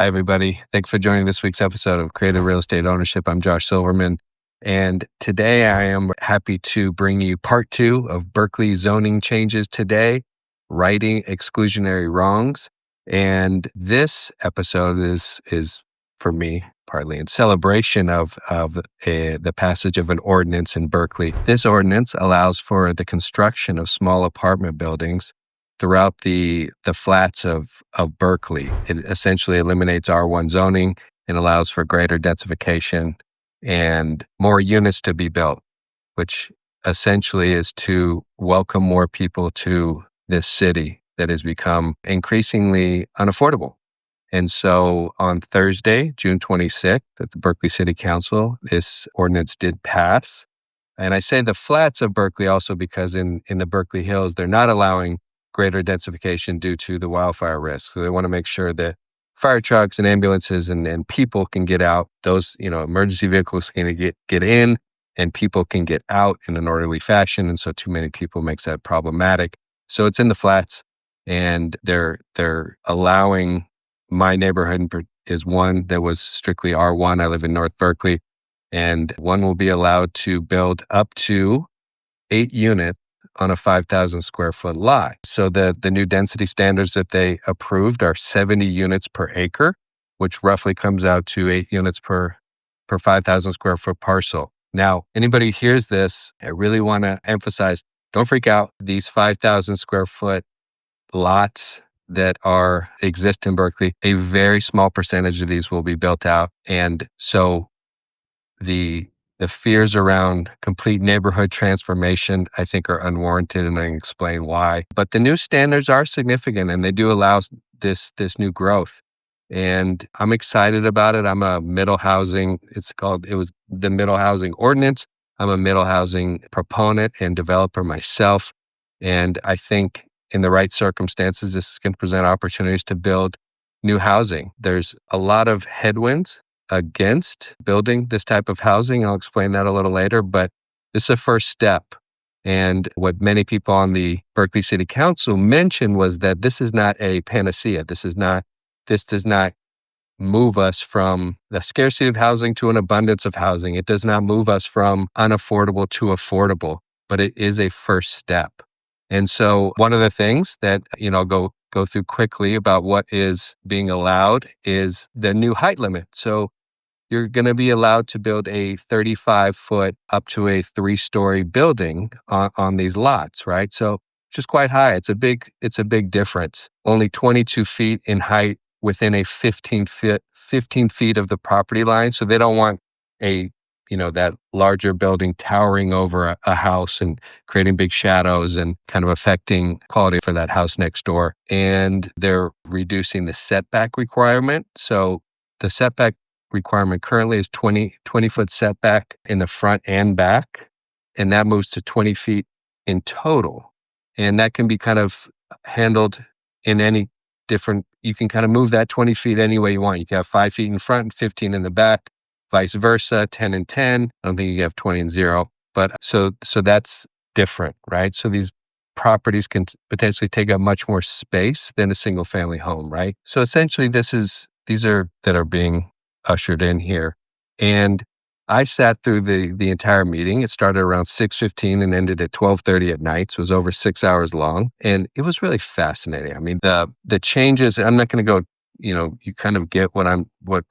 Hi, everybody. Thanks for joining this week's episode of Creative Real Estate Ownership. I'm Josh Silverman, and today I am happy to bring you part 2 of Berkeley zoning changes today, righting exclusionary wrongs. And this episode is for me, partly in celebration of the passage of an ordinance in Berkeley. This ordinance allows for the construction of small apartment buildings throughout the flats of Berkeley. It essentially eliminates R1 zoning and allows for greater densification and more units to be built, which essentially is to welcome more people to this city that has become increasingly unaffordable. And so on Thursday, June 26th, at the Berkeley City Council, this ordinance did pass. And I say the flats of Berkeley also because in the Berkeley Hills, they're not allowing greater densification due to the wildfire risk. So they want to make sure that fire trucks and ambulances and people can get out. Those, emergency vehicles can get in and people can get out in an orderly fashion. And so too many people makes that problematic. So it's in the flats, and they're allowing, my neighborhood is one that was strictly R1. I live in North Berkeley, and one will be allowed to build up to 8 units on a 5,000 square foot lot. So the new density standards that they approved are 70 units per acre, which roughly comes out to 8 units per 5,000 square foot parcel. Now, anybody who hears this, I really want to emphasize, don't freak out. These 5,000 square foot lots that exist in Berkeley, a very small percentage of these will be built out. And so the fears around complete neighborhood transformation, I think, are unwarranted, and I can explain why. But the new standards are significant, and they do allow this new growth. And I'm excited about it. I'm a middle housing, it was the middle housing ordinance. I'm a middle housing proponent and developer myself. And I think in the right circumstances, this can present opportunities to build new housing. There's a lot of headwinds against building this type of housing. I'll explain that a little later, but this is a first step. And what many people on the Berkeley City Council mentioned was that this is not a panacea. This does not move us from the scarcity of housing to an abundance of housing. It does not move us from unaffordable to affordable, but it is a first step. And so one of the things that, I'll go through quickly about what is being allowed is the new height limit. So you're going to be allowed to build a 35-foot up to a 3-story building on these lots, right? So which is quite high. It's a big difference. Only 22 feet in height within a 15 feet of the property line. So they don't want that larger building towering over a house and creating big shadows and kind of affecting quality for that house next door. And they're reducing the setback requirement. So the setback requirement currently is 20-foot setback in the front and back, and that moves to 20 feet in total. And that can be kind of handled in any different, you can kind of move that 20 feet any way you want. You can have 5 feet in front and 15 in the back, vice versa, 10 and 10. I don't think you can have 20 and 0, but so that's different, right? So these properties can potentially take up much more space than a single family home, right? So essentially these are that are being ushered in here. And I sat through the entire meeting. It started around 6:15 and ended at 12:30 at night. So it was over 6 hours long. And it was really fascinating. I mean, the changes, I'm not going to go, you kind of get what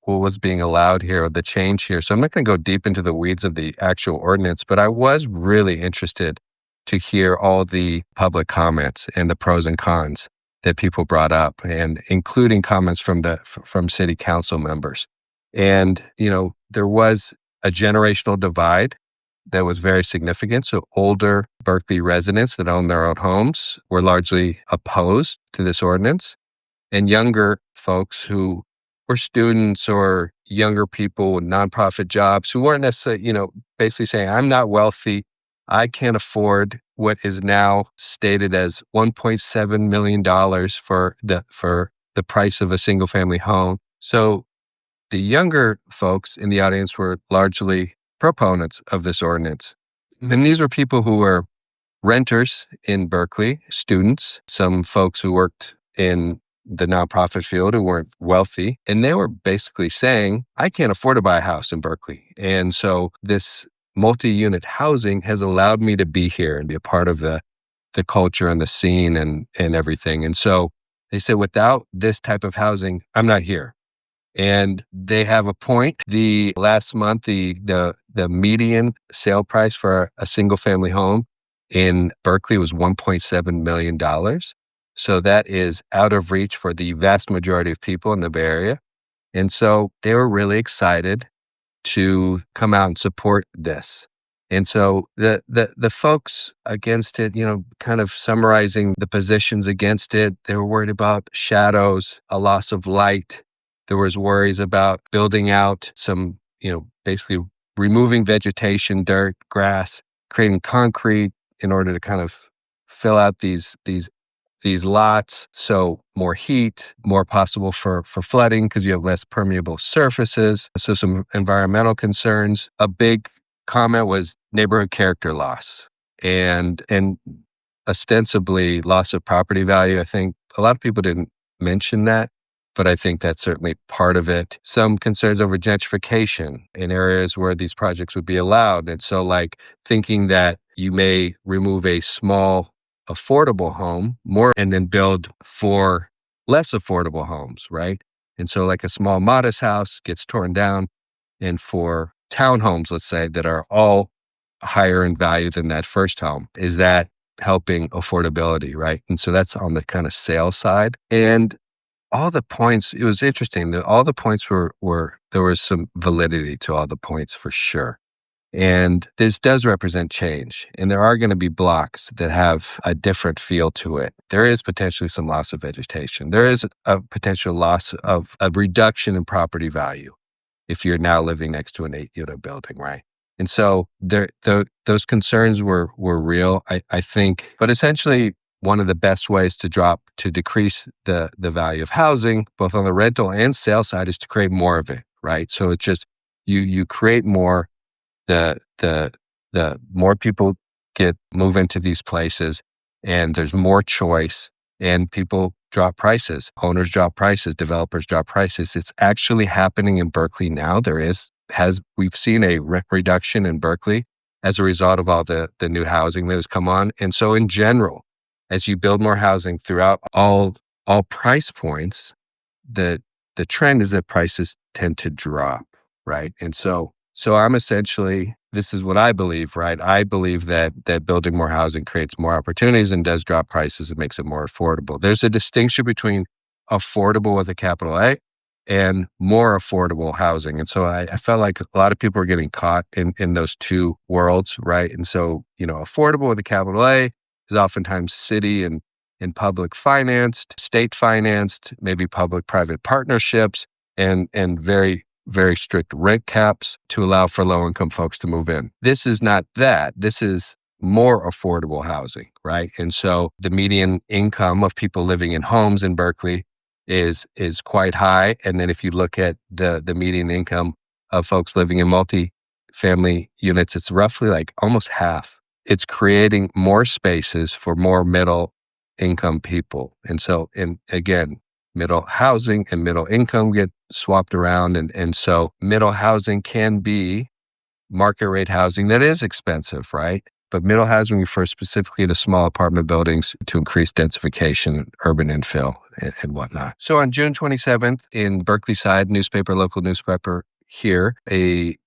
was being allowed here, or the change here. So I'm not going to go deep into the weeds of the actual ordinance, but I was really interested to hear all the public comments and the pros and cons that people brought up, and including comments from city council members. And, there was a generational divide that was very significant. So older Berkeley residents that own their own homes were largely opposed to this ordinance, and younger folks who were students or younger people with nonprofit jobs who weren't necessarily, basically saying, I'm not wealthy. I can't afford what is now stated as $1.7 million for the price of a single family home. So the younger folks in the audience were largely proponents of this ordinance. And these were people who were renters in Berkeley, students, some folks who worked in the nonprofit field who weren't wealthy. And they were basically saying, I can't afford to buy a house in Berkeley. And so this multi-unit housing has allowed me to be here and be a part of the culture and the scene and everything. And so they said, without this type of housing, I'm not here. And they have a point. The last month, the median sale price for a single family home in Berkeley was $1.7 million. So that is out of reach for the vast majority of people in the Bay Area. And so they were really excited to come out and support this. And so the folks against it, kind of summarizing the positions against it, they were worried about shadows, a loss of light. There was worries about building out some, basically removing vegetation, dirt, grass, creating concrete in order to kind of fill out these lots. So more heat, more possible for flooding because you have less permeable surfaces. So some environmental concerns. A big comment was neighborhood character loss and ostensibly loss of property value. I think a lot of people didn't mention that, but I think that's certainly part of it. Some concerns over gentrification in areas where these projects would be allowed. And so like thinking that you may remove a small affordable home more and then build 4 less affordable homes, right? And so like a small modest house gets torn down and for townhomes, let's say, that are all higher in value than that first home, is that helping affordability, right? And so that's on the kind of sale side. And all the points, it was interesting that all the points were there was some validity to all the points for sure. And this does represent change. And there are going to be blocks that have a different feel to it. There is potentially some loss of vegetation. There is a potential loss of a reduction in property value if you're now living next to an 8-unit building, right? And so those concerns were real, I think. But essentially, one of the best ways to decrease the value of housing, both on the rental and sale side, is to create more of it, right? So it's just you create more. The more people move into these places and there's more choice and people drop prices, owners drop prices, developers drop prices. It's actually happening in Berkeley now. We've seen a reduction in Berkeley as a result of all the new housing that has come on. And so in general, as you build more housing throughout all price points, the trend is that prices tend to drop, right? And so I'm essentially, this is what I believe, right? I believe that building more housing creates more opportunities and does drop prices and makes it more affordable. There's a distinction between affordable with a capital A and more affordable housing. And so I felt like a lot of people are getting caught in those two worlds, right? And so, affordable with a capital A is oftentimes city and public financed, state financed, maybe public-private partnerships, and very, very strict rent caps to allow for low-income folks to move in. This is not that. This is more affordable housing, right? And so the median income of people living in homes in Berkeley is quite high. And then if you look at the median income of folks living in multi-family units, it's roughly like almost half. It's creating more spaces for more middle income people. And so, again, middle housing and middle income get swapped around. And so middle housing can be market rate housing that is expensive, right? But middle housing refers specifically to small apartment buildings to increase densification, urban infill, and whatnot. So on June 27th in Berkeley Side local newspaper here, a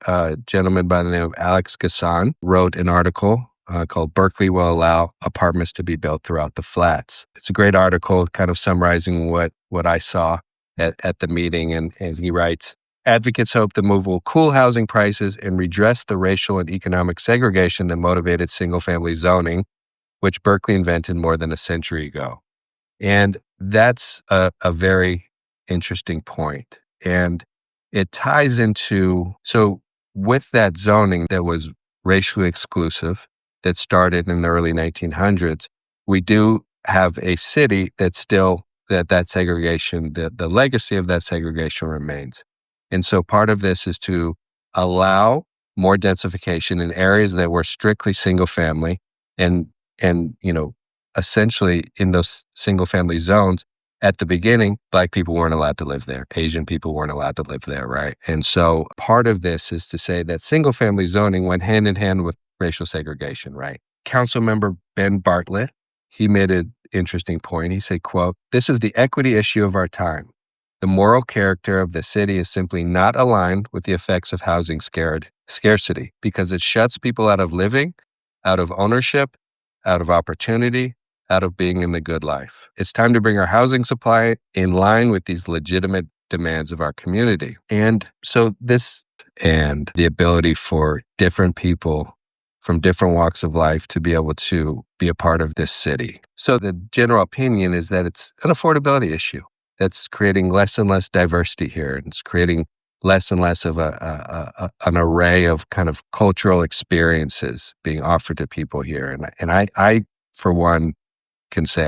gentleman by the name of Alex Gasson wrote an article called "Berkeley Will Allow Apartments to Be Built Throughout the Flats." It's a great article kind of summarizing what I saw at the meeting. And he writes, advocates hope the move will cool housing prices and redress the racial and economic segregation that motivated single-family zoning, which Berkeley invented more than a century ago. And that's a very interesting point. And it ties into, so with that zoning that was racially exclusive, that started in the early 1900s, we do have a city that still, that segregation, the legacy of that segregation remains. And so part of this is to allow more densification in areas that were strictly single family and essentially in those single family zones, at the beginning, Black people weren't allowed to live there. Asian people weren't allowed to live there, right? And so part of this is to say that single-family zoning went hand in hand with racial segregation, right? Councilmember Ben Bartlett, he made an interesting point. He said, quote, "This is the equity issue of our time. The moral character of the city is simply not aligned with the effects of housing scarcity because it shuts people out of living, out of ownership, out of opportunity, out of being in the good life. It's time to bring our housing supply in line with these legitimate demands of our community." And so this and the ability for different people from different walks of life to be able to be a part of this city. So the general opinion is that it's an affordability issue that's creating less and less diversity here. And it's creating less and less of an array of kind of cultural experiences being offered to people here. And I for one, can say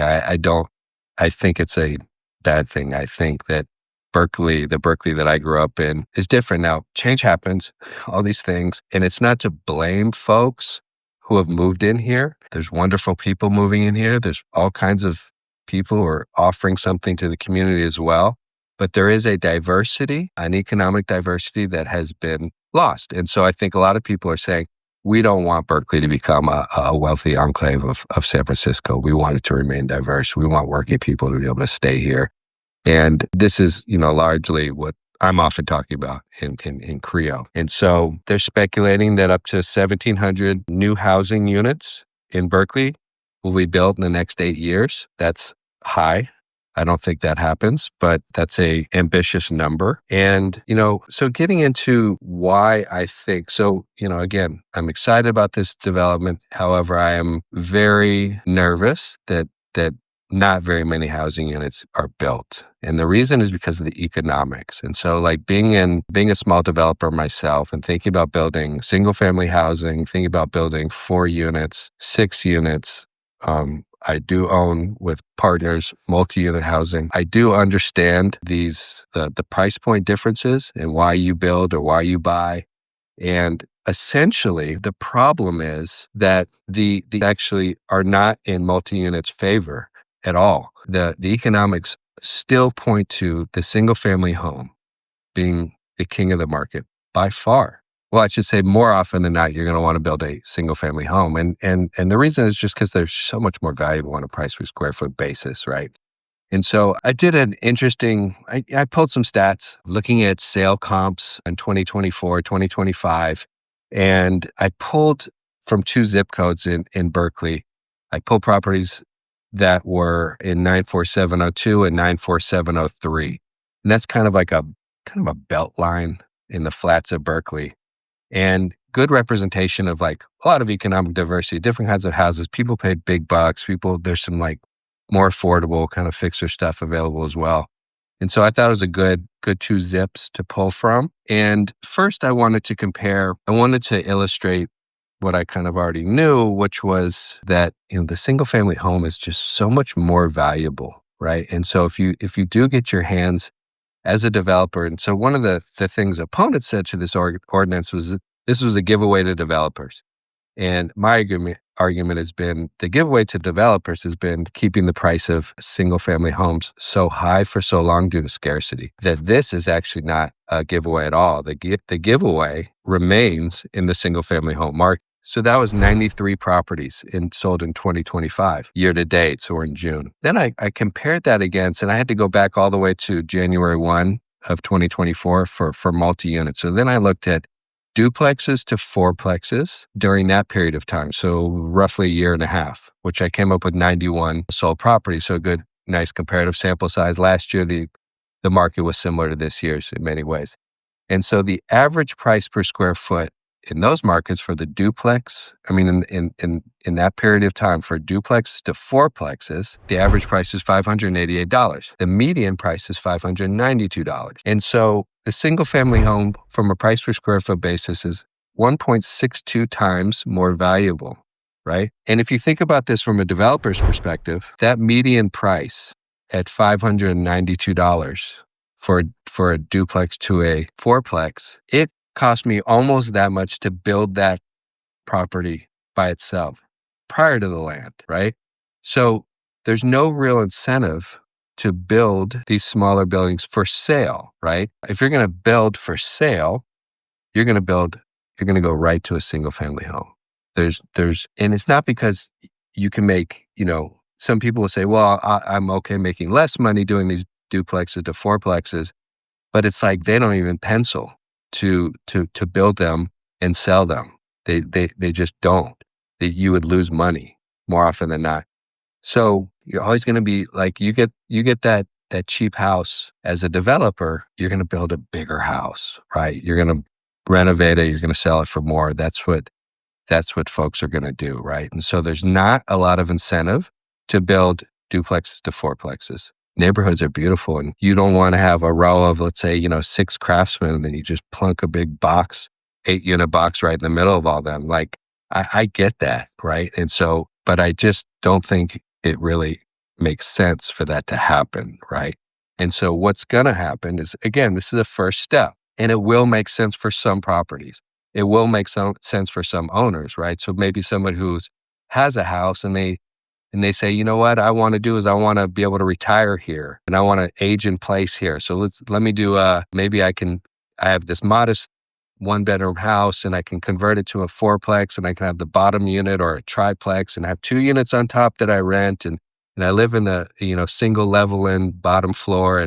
I think it's a bad thing. I think that the Berkeley that I grew up in is different now. Change happens, all these things. And it's not to blame folks who have moved in here. There's wonderful people moving in here. There's all kinds of people who are offering something to the community as well. But there is a diversity, an economic diversity that has been lost. And so I think a lot of people are saying, we don't want Berkeley to become a wealthy enclave of San Francisco. We want it to remain diverse. We want working people to be able to stay here. And this is, largely what I'm often talking about in Creo. And so they're speculating that up to 1,700 new housing units in Berkeley will be built in the next 8 years. That's high. I don't think that happens, but that's a ambitious number. And, so getting into why I think, again, I'm excited about this development. However, I am very nervous that not very many housing units are built. And the reason is because of the economics. And so being a small developer myself and thinking about building single family housing, thinking about building 4 units, 6 units, I do own with partners multi-unit housing. I do understand the price point differences and why you build or why you buy. And essentially, the problem is that the actually are not in multi-units' favor at all. The economics still point to the single-family home being the king of the market by far. Well, I should say more often than not, you're going to want to build a single-family home. And the reason is just because they're so much more valuable on a price per square foot basis, right? And so I did an interesting, I pulled some stats looking at sale comps in 2024, 2025, and I pulled from 2 zip codes in Berkeley. I pulled properties that were in 94702 and 94703. And that's kind of a belt line in the flats of Berkeley. And good representation of a lot of economic diversity, different kinds of houses. People pay big bucks. There's some more affordable kind of fixer stuff available as well. And so I thought it was a good 2 zips to pull from. And first I wanted to illustrate what I kind of already knew, which was that, the single family home is just so much more valuable, right? And so if you do get your hands as a developer, and so one of the things opponents said to this ordinance was that this was a giveaway to developers. And my argument has been the giveaway to developers has been keeping the price of single family homes so high for so long due to scarcity, that this is actually not a giveaway at all. The giveaway remains in the single family home market. So that was 93 properties sold in 2025, year to date, so we're in June. Then I compared that against, and I had to go back all the way to January 1 of 2024 for multi-units. So then I looked at duplexes to fourplexes during that period of time, so roughly a year and a half, which I came up with 91 sold properties, so a good, nice comparative sample size. Last year, the market was similar to this year's in many ways. And so the average price per square foot in those markets for the duplex, in that period of time for duplexes to fourplexes, the average price is $588. The median price is $592. And so the single family home from a price per square foot basis is 1.62 times more valuable, right? And if you think about this from a developer's perspective, that median price at $592 for a duplex to a fourplex, it cost me almost that much to build that property by itself prior to the land, right? So there's no real incentive to build these smaller buildings for sale, right? If you're going to build for sale, you're going to go right to a single family home. And it's not because you can make, some people will say, well, I'm okay making less money doing these duplexes to fourplexes, but it's like they don't even pencil to build them and sell them. They just don't. You would lose money more often than not. So you're always going to be like, you get that cheap house as a developer, you're going to build a bigger house, right? You're going to renovate it. You're going to sell it for more. That's what folks are going to do, right? And so there's not a lot of incentive to build duplexes to fourplexes. Neighborhoods are beautiful, and you don't want to have a row of, let's say, 6 craftsmen, and then you just plunk a big box, 8-unit box right in the middle of all them. Like, I get that, right? And so, but I just don't think it really makes sense for that to happen, right? And so what's going to happen is, again, this is a first step, and it will make sense for some properties. It will make some sense for some owners, right? So maybe someone has a house and they say, you know what I want to do is I want to be able to retire here and I want to age in place here. So let me do maybe I have this modest 1-bedroom house and I can convert it to a fourplex and I can have the bottom unit or a triplex and have 2 units on top that I rent and I live in the single level in bottom floor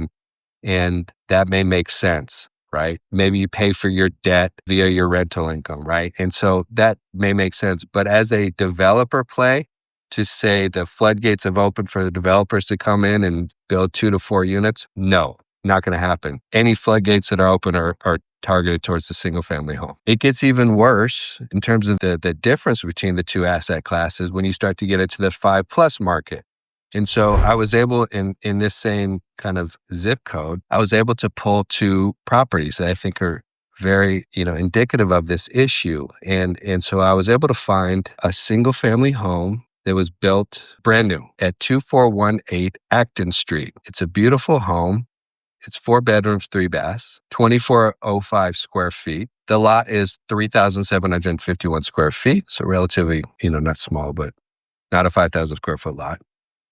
and that may make sense, right? Maybe you pay for your debt via your rental income, right? And so that may make sense. But as a developer play, to say the floodgates have opened for the developers to come in and build 2 to 4 units, no, not going to happen. Any floodgates that are open are targeted towards the single family home. It gets even worse in terms of the difference between the two asset classes when you start to get into the 5+ market. And so I was able, in this same kind of zip code, I was able to pull 2 properties that I think are very, indicative of this issue. And so I was able to find a single family home that was built brand new at 2418 Acton Street. It's a beautiful home. It's 4 bedrooms, 3 baths, 2405 square feet. The lot is 3,751 square feet. So relatively, not small, but not a 5,000 square foot lot.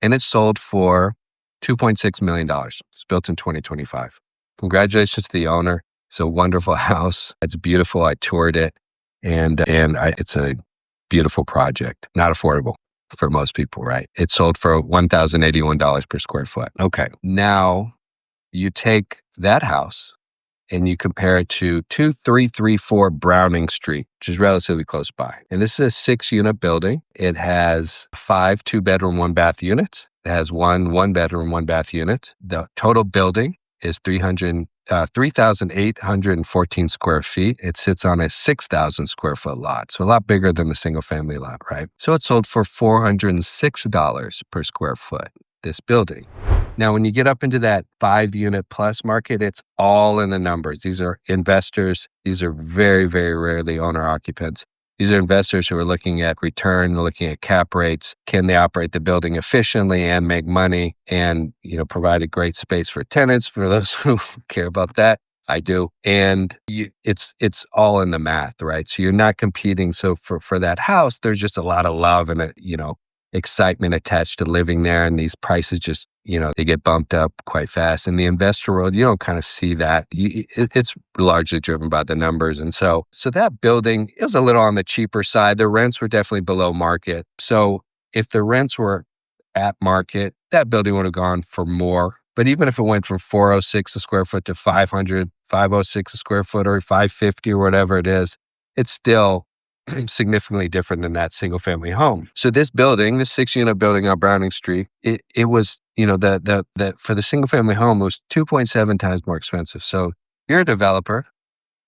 And it sold for $2.6 million. It's built in 2025. Congratulations to the owner. It's a wonderful house. It's beautiful. I toured it and it's a beautiful project. Not affordable for most people, right? It sold for $1,081 per square foot. Okay. Now you take that house and you compare it to 2334 Browning Street, which is relatively close by. And this is a 6-unit building. It has 5 2-bedroom, 1-bath units. It has 1 1-bedroom, 1-bath unit. The total building is 3,814 square feet. It sits on a 6,000 square foot lot. So a lot bigger than the single family lot, right? So it sold for $406 per square foot, this building. Now, when you get up into that 5-unit plus market, it's all in the numbers. These are investors. These are very, very rarely owner occupants. These are investors who are looking at return, looking at cap rates. Can they operate the building efficiently and make money and, provide a great space for tenants? For those who care about that, I do. And it's all in the math, right? So you're not competing. So for that house, there's just a lot of love and excitement attached to living there. And these prices just, they get bumped up quite fast. In the investor world, you don't kind of see that. It's largely driven by the numbers. And so that building, it was a little on the cheaper side. The rents were definitely below market. So if the rents were at market, that building would have gone for more. But even if it went from 406 a square foot to 500, 506 a square foot or 550 or whatever it is, it's still significantly different than that single family home. So this building, this 6-unit building on Browning Street, it was, the for the single family home, it was 2.7 times more expensive. So you're a developer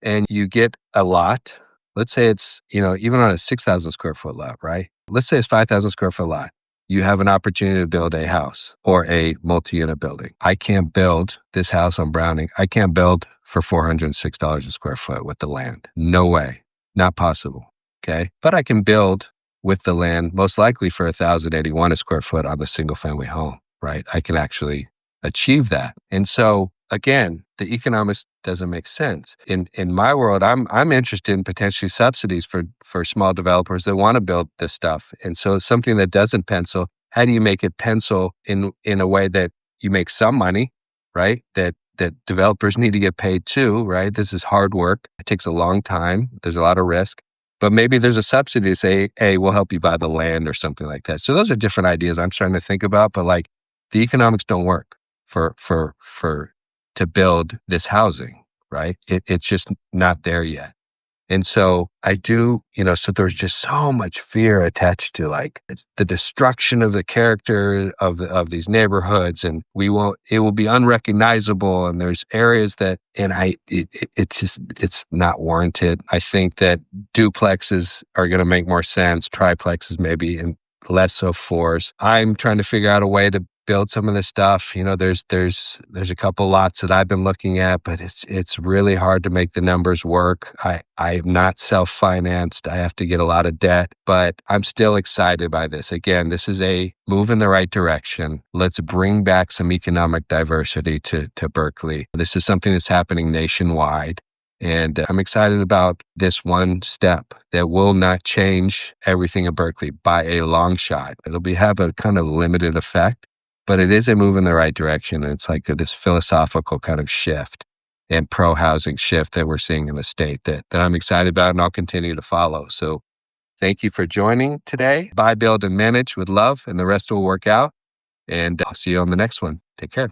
and you get a lot. Let's say it's, even on a 6,000 square foot lot, right? Let's say it's 5,000 square foot lot. You have an opportunity to build a house or a multi-unit building. I can't build this house on Browning. I can't build for $406 a square foot with the land. No way. Not possible. Okay. But I can build with the land, most likely for $1,081 a square foot on the single family home, right? I can actually achieve that. And so again, the economics doesn't make sense. In my world, I'm interested in potentially subsidies for small developers that want to build this stuff. And so it's something that doesn't pencil. How do you make it pencil in a way that you make some money, right? That developers need to get paid too, right? This is hard work. It takes a long time. There's a lot of risk. But maybe there's a subsidy to say, hey, we'll help you buy the land or something like that. So those are different ideas I'm starting to think about. But like the economics don't work for to build this housing, right? It's just not there yet. And so I do, so there's just so much fear attached to like the destruction of the character of these neighborhoods, and it will be unrecognizable. And there's areas it's not warranted. I think that duplexes are going to make more sense, triplexes maybe, and less so fours. I'm trying to figure out a way to build some of this stuff. There's a couple lots that I've been looking at, but it's really hard to make the numbers work. I am not self-financed. I have to get a lot of debt, but I'm still excited by this. Again, this is a move in the right direction. Let's bring back some economic diversity to Berkeley. This is something that's happening nationwide. And I'm excited about this one step that will not change everything in Berkeley by a long shot. It'll have a kind of limited effect, but it is a move in the right direction. And it's like this philosophical kind of shift and pro-housing shift that we're seeing in the state that I'm excited about and I'll continue to follow. So thank you for joining today. Buy, build, and manage with love, and the rest will work out. And I'll see you on the next one. Take care.